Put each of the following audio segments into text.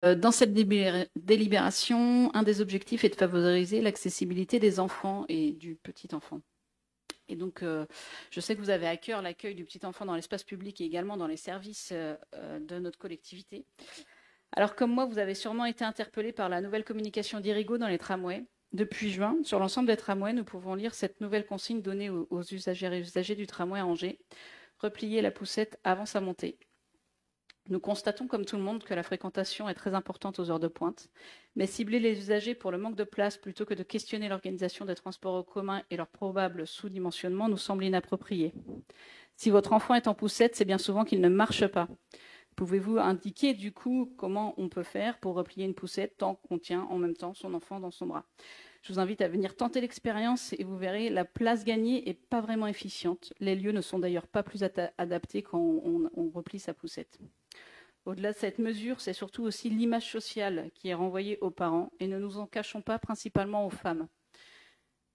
Dans cette délibération, un des objectifs est de favoriser l'accessibilité des enfants et du petit enfant. Et donc, je sais que vous avez à cœur l'accueil du petit enfant dans l'espace public et également dans les services de notre collectivité. Alors, comme moi, vous avez sûrement été interpellé par la nouvelle communication d'Irigo dans les tramways. Depuis juin, sur l'ensemble des tramways, nous pouvons lire cette nouvelle consigne donnée aux usagères et usagers du tramway à Angers. Replier la poussette avant sa montée. Nous constatons, comme tout le monde, que la fréquentation est très importante aux heures de pointe, mais cibler les usagers pour le manque de place plutôt que de questionner l'organisation des transports en commun et leur probable sous-dimensionnement nous semble inapproprié. Si votre enfant est en poussette, c'est bien souvent qu'il ne marche pas. Pouvez-vous indiquer du coup comment on peut faire pour replier une poussette tant qu'on tient en même temps son enfant dans son bras? Je vous invite à venir tenter l'expérience et vous verrez, la place gagnée n'est pas vraiment efficiente. Les lieux ne sont d'ailleurs pas plus adaptés quand on replie sa poussette. Au-delà de cette mesure, c'est surtout aussi l'image sociale qui est renvoyée aux parents, et ne nous en cachons pas, principalement aux femmes.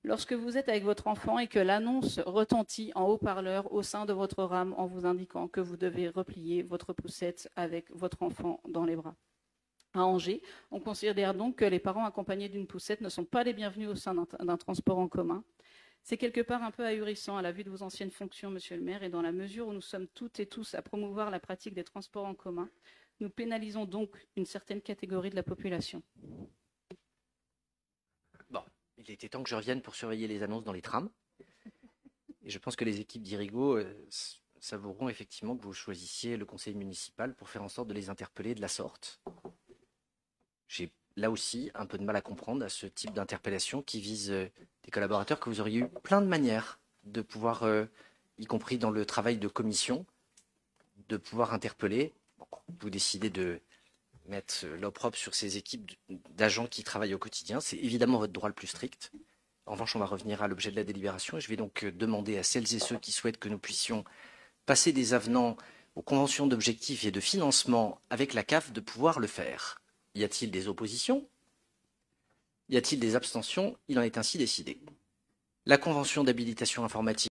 Lorsque vous êtes avec votre enfant et que l'annonce retentit en haut-parleur au sein de votre rame en vous indiquant que vous devez replier votre poussette avec votre enfant dans les bras. À Angers, on considère donc que les parents accompagnés d'une poussette ne sont pas les bienvenus au sein d'un transport en commun. C'est quelque part un peu ahurissant à la vue de vos anciennes fonctions, monsieur le maire, et dans la mesure où nous sommes toutes et tous à promouvoir la pratique des transports en commun, nous pénalisons donc une certaine catégorie de la population. Bon, il était temps que je revienne pour surveiller les annonces dans les trams. Et je pense que les équipes d'Irigo savoureront effectivement que vous choisissiez le conseil municipal pour faire en sorte de les interpeller de la sorte. J'ai là aussi un peu de mal à comprendre à ce type d'interpellation qui vise des collaborateurs que vous auriez eu plein de manières de pouvoir, y compris dans le travail de commission, de pouvoir interpeller. Vous décidez de mettre l'opprobre sur ces équipes d'agents qui travaillent au quotidien. C'est évidemment votre droit le plus strict. En revanche, on va revenir à l'objet de la délibération et je vais donc demander à celles et ceux qui souhaitent que nous puissions passer des avenants aux conventions d'objectifs et de financement avec la CAF de pouvoir le faire. Y a-t-il des oppositions? Y a-t-il des abstentions? Il en est ainsi décidé. La convention d'habilitation informatique